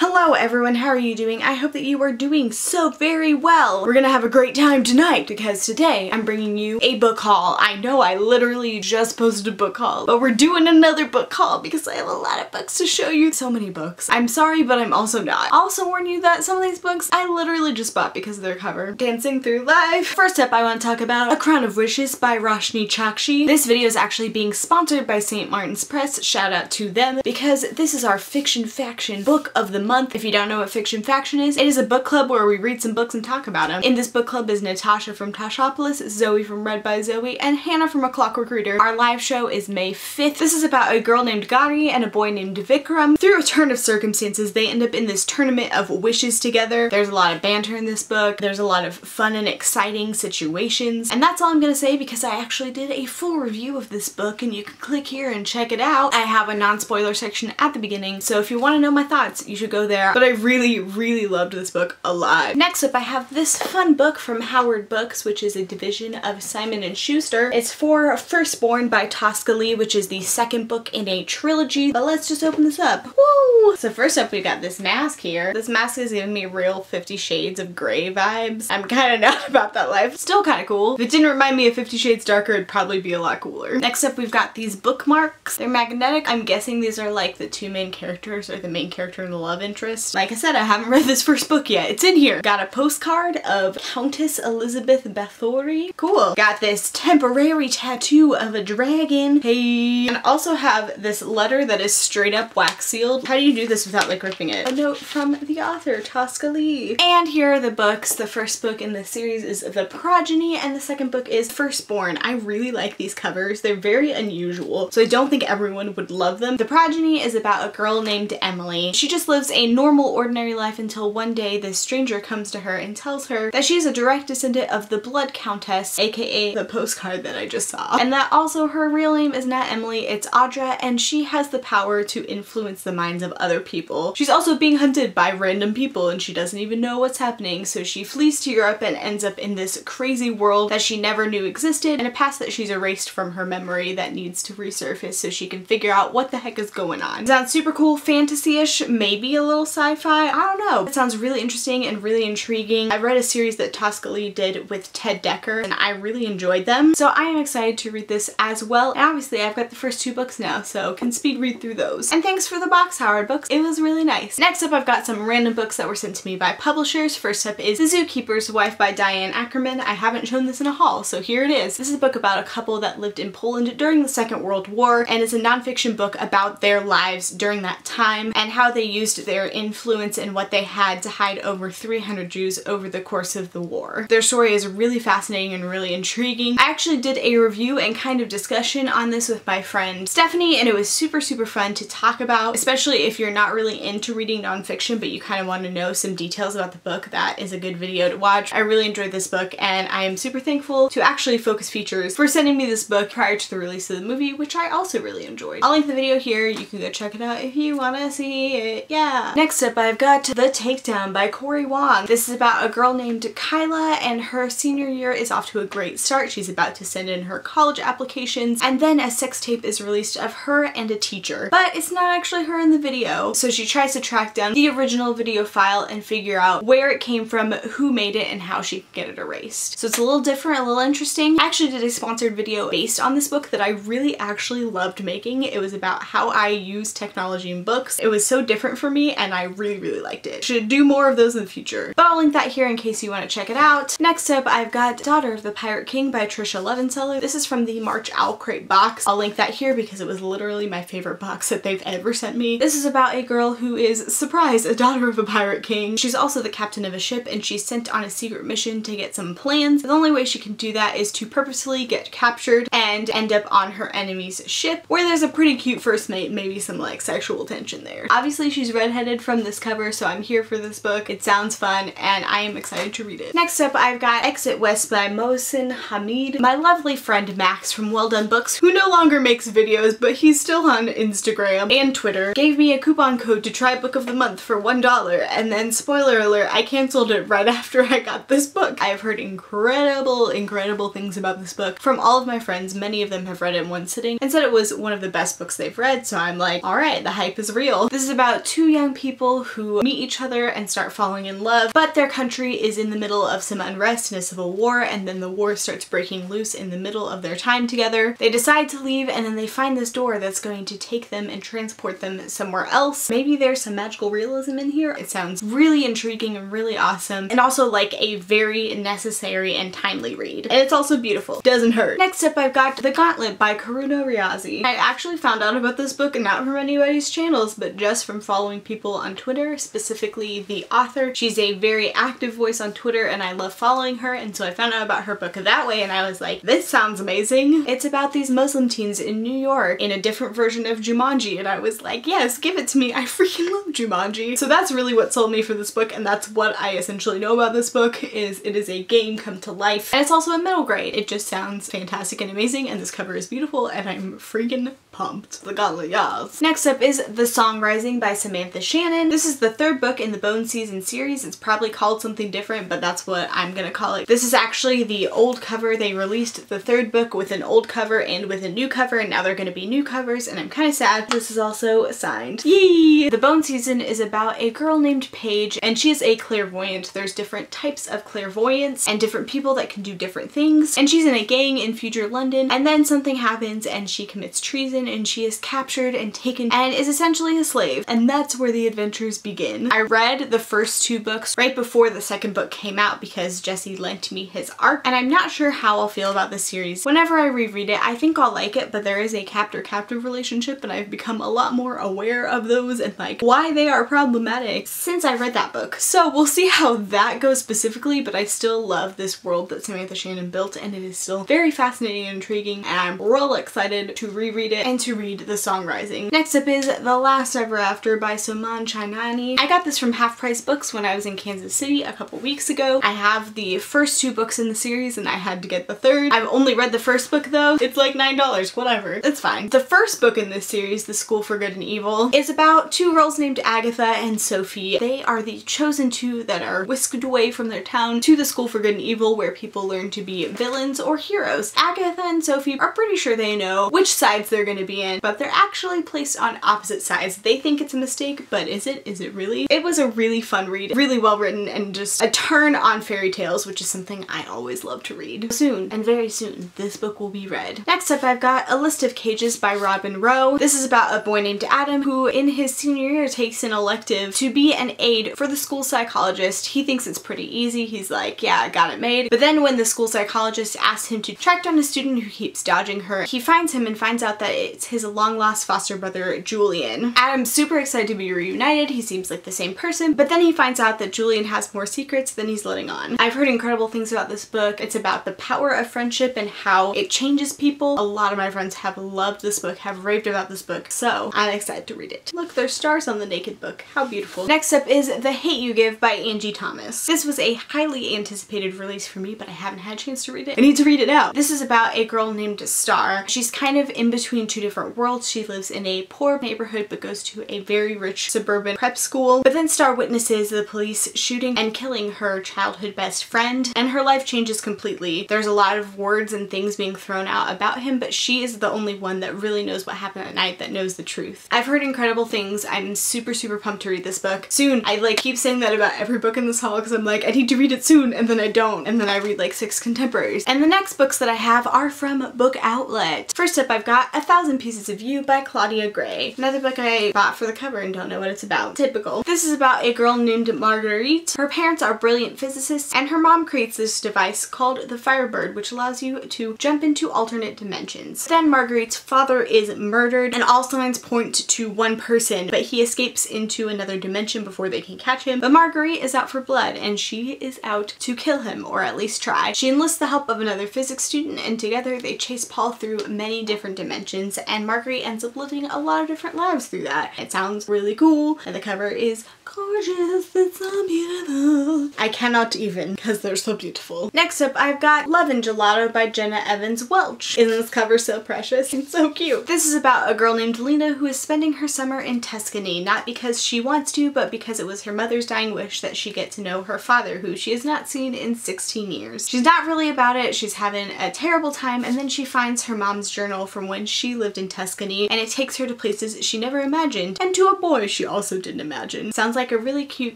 Hello everyone, how are you doing? I hope that you are doing so very well. We're gonna have a great time tonight because today I'm bringing you a book haul. I know I literally just posted a book haul, but we're doing another book haul because I have a lot of books to show you. So many books. I'm sorry, but I'm also not. I'll also warn you that some of these books I literally just bought because of their cover. Dancing Through Life. First up, I want to talk about A Crown of Wishes by Roshni Chakshi. This video is actually being sponsored by St. Martin's Press. Shout out to them because this is our fiction faction book of the month. If you don't know what fiction faction is, it is a book club where we read some books and talk about them. In this book club is Natasha from Tashopolis, Zoe from Read by Zoe, and Hannah from A Clockwork Reader. Our live show is May 5th. This is about a girl named Gauri and a boy named Vikram. Through a turn of circumstances, they end up in this tournament of wishes together. There's a lot of banter in this book. There's a lot of fun and exciting situations. And that's all I'm gonna say because I actually did a full review of this book and you can click here and check it out. I have a non-spoiler section at the beginning, so if you want to know my thoughts, you should go there. But I really loved this book a lot. Next up, I have this fun book from Howard Books, which is a division of Simon & Schuster. It's for Firstborn by Tosca Lee, which is the second book in a trilogy. But let's just open this up. Woo! So first up, we got this mask here. This mask is giving me real 50 Shades of Grey vibes. I'm kind of not about that life. Still kind of cool. If it didn't remind me of 50 Shades Darker, it'd probably be a lot cooler. Next up, we've got these bookmarks. They're magnetic. I'm guessing these are like the two main characters or the main character and the love interest. Like I said, I haven't read this first book yet. It's in here. Got a postcard of Countess Elizabeth Bathory. Cool. Got this temporary tattoo of a dragon. Hey. And also have this letter that is straight up wax sealed. How do you do this without like ripping it? A note from the author, Tosca Lee. And here are the books. The first book in the series is The Progeny and the second book is Firstborn. I really like these covers. They're very unusual, so I don't think everyone would love them. The Progeny is about a girl named Emily. She just lives a normal, ordinary life until one day this stranger comes to her and tells her that she's a direct descendant of the Blood Countess, aka the postcard that I just saw, and that also her real name is not Emily, it's Audra, and she has the power to influence the minds of other people. She's also being hunted by random people and she doesn't even know what's happening, so she flees to Europe and ends up in this crazy world that she never knew existed and a past that she's erased from her memory that needs to resurface so she can figure out what the heck is going on. Sounds super cool, fantasy-ish, maybe a little sci-fi, I don't know. It sounds really interesting and really intriguing. I read a series that Tosca Lee did with Ted Dekker and I really enjoyed them, so I am excited to read this as well. And obviously I've got the first two books now, so can speed read through those. And thanks for the box, Howard Books. It was really nice. Next up, I've got some random books that were sent to me by publishers. First up is The Zookeeper's Wife by Diane Ackerman. I haven't shown this in a haul, so here it is. This is a book about a couple that lived in Poland during the Second World War, and it's a nonfiction book about their lives during that time and how they used their influence and what they had to hide over 300 Jews over the course of the war. Their story is really fascinating and really intriguing. I actually did a review and kind of discussion on this with my friend Stephanie, and it was super fun to talk about, especially if you're not really into reading nonfiction but you kind of want to know some details about the book. That is a good video to watch. I really enjoyed this book and I am super thankful to actually Focus Features for sending me this book prior to the release of the movie, which I also really enjoyed. I'll link the video here. You can go check it out if you want to see it. Yeah. Next up, I've got The Takedown by Corey Wong. This is about a girl named Kyla and her senior year is off to a great start. She's about to send in her college applications and then a sex tape is released of her and a teacher. But it's not actually her in the video. So she tries to track down the original video file and figure out where it came from, who made it, and how she can get it erased. So it's a little different, a little interesting. I actually did a sponsored video based on this book that I really actually loved making. It was about how I use technology in books. It was so different for me and I really liked it. Should do more of those in the future. But I'll link that here in case you want to check it out. Next up, I've got Daughter of the Pirate King by Trisha Levenseller. This is from the March Owl Crate box. I'll link that here because it was literally my favorite box that they've ever sent me. This is about a girl who is, surprise, a daughter of a pirate king. She's also the captain of a ship and she's sent on a secret mission to get some plans. The only way she can do that is to purposely get captured and end up on her enemy's ship where there's a pretty cute first mate, maybe some like sexual tension there. Obviously she's redheaded from this cover, so I'm here for this book. It sounds fun and I am excited to read it. Next up, I've got Exit West by Mohsin Hamid. My lovely friend Max from Well Done Books, who no longer makes videos but he's still on Instagram and Twitter, gave me a coupon code to try Book of the Month for $1 and then, spoiler alert, I canceled it right after I got this book. I've heard incredible things about this book from all of my friends. Many of them have read it in one sitting and said it was one of the best books they've read, so I'm like, alright, the hype is real. This is about two young young people who meet each other and start falling in love, but their country is in the middle of some unrest and a civil war, and then the war starts breaking loose in the middle of their time together. They decide to leave, and then they find this door that's going to take them and transport them somewhere else. Maybe there's some magical realism in here. It sounds really intriguing and really awesome, and also like a very necessary and timely read. And it's also beautiful. Doesn't hurt. Next up, I've got The Gauntlet by Karuna Riazi. I actually found out about this book not from anybody's channels, but just from following people on Twitter, specifically the author. She's a very active voice on Twitter, and I love following her, and so I found out about her book that way, and I was like, this sounds amazing. It's about these Muslim teens in New York in a different version of Jumanji, and I was like, yes, give it to me. I freaking love Jumanji. So that's really what sold me for this book, and that's what I essentially know about this book, is it is a game come to life, and it's also a middle grade. It just sounds fantastic and amazing, and this cover is beautiful, and I'm freaking pumped. The Gauntlet, yes. Next up is The Song Rising by Samantha Shannon. This is the third book in the Bone Season series. It's probably called something different, but that's what I'm gonna call it. This is actually the old cover. They released the third book with an old cover and with a new cover, and now they're gonna be new covers, and I'm kind of sad. This is also signed. Yay! The Bone Season is about a girl named Paige, and she is a clairvoyant. There's different types of clairvoyance and different people that can do different things, and she's in a gang in future London, and then something happens and she commits treason, and she is captured and taken and is essentially a slave, and that's where the adventures begin. I read the first two books right before the second book came out because Jesse lent me his arc, and I'm not sure how I'll feel about this series. Whenever I reread it, I think I'll like it, but there is a captor-captive relationship, and I've become a lot more aware of those and like why they are problematic since I read that book. So we'll see how that goes specifically, but I still love this world that Samantha Shannon built, and it is still very fascinating and intriguing, and I'm real excited to reread it and to read The Song Rising. Next up is The Last Ever After by Soman Chainani. I got this from Half Price Books when I was in Kansas City a couple weeks ago. I have the first two books in the series, and I had to get the third. I've only read the first book though. It's like $9, whatever. It's fine. The first book in this series, The School for Good and Evil, is about two girls named Agatha and Sophie. They are the chosen two that are whisked away from their town to the School for Good and Evil, where people learn to be villains or heroes. Agatha and Sophie are pretty sure they know which sides they're going to be in, but they're actually placed on opposite sides. They think it's a mistake, but is it? Is it really? It was a really fun read, really well written, and just a turn on fairy tales, which is something I always love to read. Soon, and very soon, this book will be read. Next up, I've got A List of Cages by Robin Rowe. This is about a boy named Adam who in his senior year takes an elective to be an aide for the school psychologist. He thinks it's pretty easy. He's like, yeah, I got it made. But then when the school psychologist asks him to track down a student who keeps dodging her, he finds him and finds out that it's his long-lost foster brother, Julian. Adam's super excited to be reunited. He seems like the same person, but then he finds out that Julian has more secrets than he's letting on. I've heard incredible things about this book. It's about the power of friendship and how it changes people. A lot of my friends have loved this book, have raved about this book, so I'm excited to read it. Look, there's stars on the naked book. How beautiful. Next up is The Hate You Give by Angie Thomas. This was a highly anticipated release for me, but I haven't had a chance to read it. I need to read it now. This is about a girl named Star. She's kind of in between two different worlds. She lives in a poor neighborhood but goes to a very rich suburban prep school. But then Star witnesses the police shooting and killing her childhood best friend, and her life changes completely. There's a lot of words and things being thrown out about him, but she is the only one that really knows what happened at night, that knows the truth. I've heard incredible things. I'm super pumped to read this book soon. I like keep saying that about every book in this haul because I'm like, I need to read it soon, and then I don't, and then I read like 6 contemporaries. And the next books that I have are from Book Outlet. First up, I've got 1,000 Pieces of You by Claudia Gray. Another book I bought for the cover and don't know what it's about. Typical. This is about a girl named Marguerite. Her parents are brilliant physicists, and her mom creates this device called the Firebird, which allows you to jump into alternate dimensions. Then Marguerite's father is murdered, and all signs point to one person, but he escapes into another dimension before they can catch him. But Marguerite is out for blood, and she is out to kill him, or at least try. She enlists the help of another physics student, and together they chase Paul through many different dimensions, and Marguerite ends up living a lot of different lives through that. It sounds really cool, and the cover is gorgeous. It's so beautiful. I cannot even, because they're so beautiful. Next up, I've got Love and Gelato by Jenna Evans Welch. Isn't this cover so precious and so cute? This is about a girl named Lena who is spending her summer in Tuscany, not because she wants to, but because it was her mother's dying wish that she get to know her father, who she has not seen in 16 years. She's not really about it. She's having a terrible time, and then she finds her mom's journal from when she lived in Tuscany, and it takes her to places she never imagined, and to a boy she she also didn't imagine. Sounds like a really cute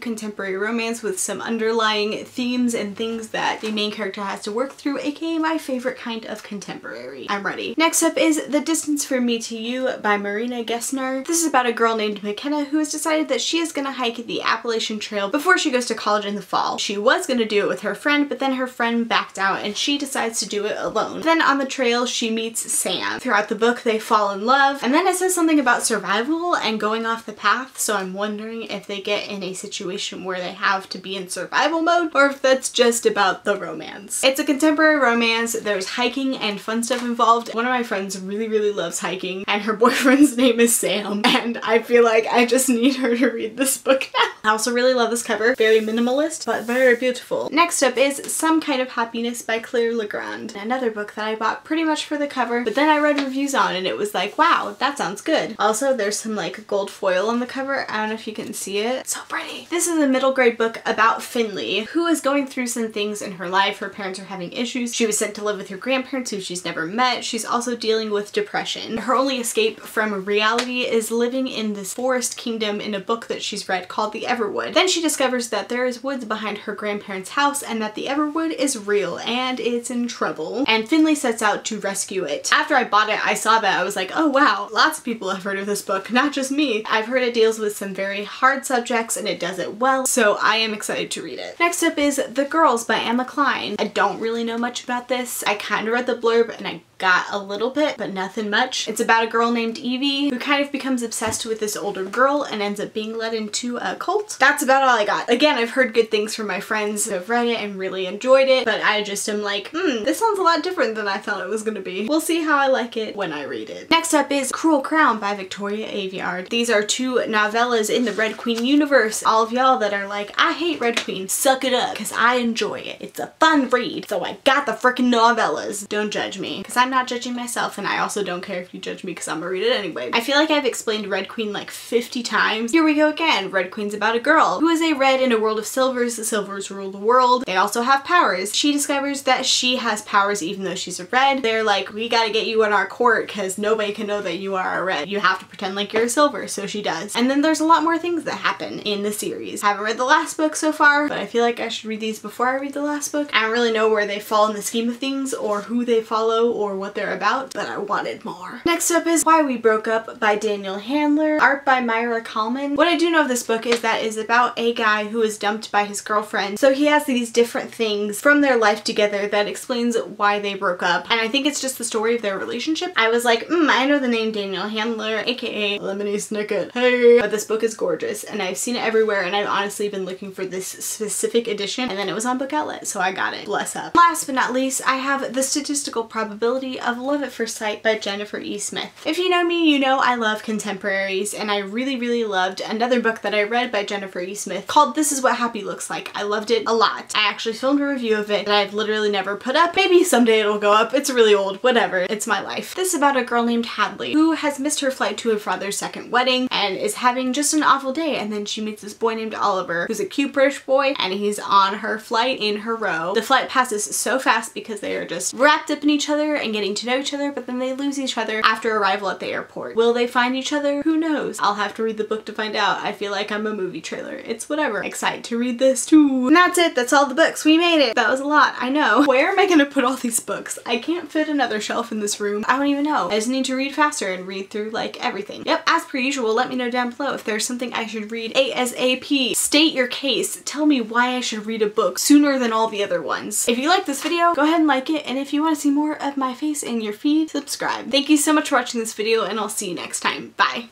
contemporary romance with some underlying themes and things that the main character has to work through, aka my favorite kind of contemporary. I'm ready. Next up is The Distance From Me to You by Marina Gessner. This is about a girl named McKenna who has decided that she is gonna hike the Appalachian Trail before she goes to college in the fall. She was gonna do it with her friend, but then her friend backed out and she decides to do it alone. Then on the trail she meets Sam. Throughout the book they fall in love, and then it says something about survival and going off the path, so I'm wondering if they get in a situation where they have to be in survival mode or if that's just about the romance. It's a contemporary romance. There's hiking and fun stuff involved. One of my friends really loves hiking and her boyfriend's name is Sam, and I feel like I just need her to read this book now. I also really love this cover. Very minimalist, but very beautiful. Next up is Some Kind of Happiness by Claire Legrand. Another book that I bought pretty much for the cover, but then I read reviews on it and it was like, wow, that sounds good. Also, there's some like gold foil on the cover. I don't know if you can see it. So pretty. This is a middle grade book about Finley, who is going through some things in her life. Her parents are having issues. She was sent to live with her grandparents who she's never met. She's also dealing with depression. Her only escape from reality is living in this forest kingdom in a book that she's read called The Everwood. Then she discovers that there is woods behind her grandparents' house and that the Everwood is real and it's in trouble. And Finley sets out to rescue it. After I bought it, I saw that. I was like, oh wow, lots of people have heard of this book, not just me. I've heard it deals with some very hard subjects and it does it well, so I am excited to read it. Next up is The Girls by Emma Cline. I don't really know much about this. I kind of read the blurb and I got a little bit, but nothing much. It's about a girl named Evie who kind of becomes obsessed with this older girl and ends up being led into a cult. That's about all I got. Again, I've heard good things from my friends who have read it and really enjoyed it, but I just am like, this sounds a lot different than I thought it was gonna be. We'll see how I like it when I read it. Next up is Cruel Crown by Victoria Aveyard. These are two novellas in the Red Queen universe. All of y'all that are like, I hate Red Queen, suck it up, because I enjoy it. It's a fun read, so I got the freaking novellas. Don't judge me, because I'm not judging myself, and I also don't care if you judge me because I'm gonna read it anyway. I feel like I've explained Red Queen like 50 times. Here we go again. Red Queen's about a girl who is a red in a world of silvers. The silvers rule the world. They also have powers. She discovers that she has powers even though she's a red. They're like, we gotta get you in our court because nobody can know that you are a red. You have to pretend like you're a silver, so she does. And then there's a lot more things that happen in the series. I haven't read the last book so far, but I feel like I should read these before I read the last book. I don't really know where they fall in the scheme of things or who they follow or what they're about, but I wanted more. Next up is Why We Broke Up by Daniel Handler, art by Myra Kalman. What I do know of this book is that it's about a guy who is dumped by his girlfriend, so he has these different things from their life together that explains why they broke up, and I think it's just the story of their relationship. I was like, I know the name Daniel Handler, aka Lemony Snicket, hey! But this book is gorgeous, and I've seen it everywhere, and I've honestly been looking for this specific edition, and then it was on Book Outlet, so I got it. Bless up. Last but not least, I have The Statistical Probability of Love at First Sight by Jennifer E. Smith. If you know me, you know I love contemporaries, and I really loved another book that I read by Jennifer E. Smith called This Is What Happy Looks Like. I loved it a lot. I actually filmed a review of it that I've literally never put up. Maybe someday it'll go up. It's really old. Whatever. It's my life. This is about a girl named Hadley who has missed her flight to her father's second wedding and is having just an awful day, and then she meets this boy named Oliver who's a cute British boy, and he's on her flight in her row. The flight passes so fast because they are just wrapped up in each other and getting to know each other, but then they lose each other after arrival at the airport. Will they find each other? Who knows? I'll have to read the book to find out. I feel like I'm a movie trailer. It's whatever. Excited to read this too. And that's it. That's all the books. We made it. That was a lot. I know. Where am I gonna put all these books? I can't fit another shelf in this room. I don't even know. I just need to read faster and read through like everything. Yep, as per usual, let me know down below if there's something I should read ASAP. State your case. Tell me why I should read a book sooner than all the other ones. If you like this video, go ahead and like it, and if you want to see more of my face in your feed, subscribe. Thank you so much for watching this video, and I'll see you next time. Bye.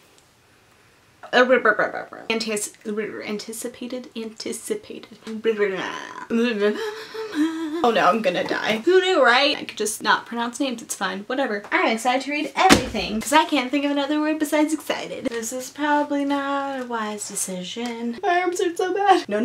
Anticipated. Oh no, I'm gonna die. Who knew, right? I could just not pronounce names, it's fine. Whatever. I'm excited to read everything because I can't think of another word besides excited. This is probably not a wise decision. My arms hurt so bad. No.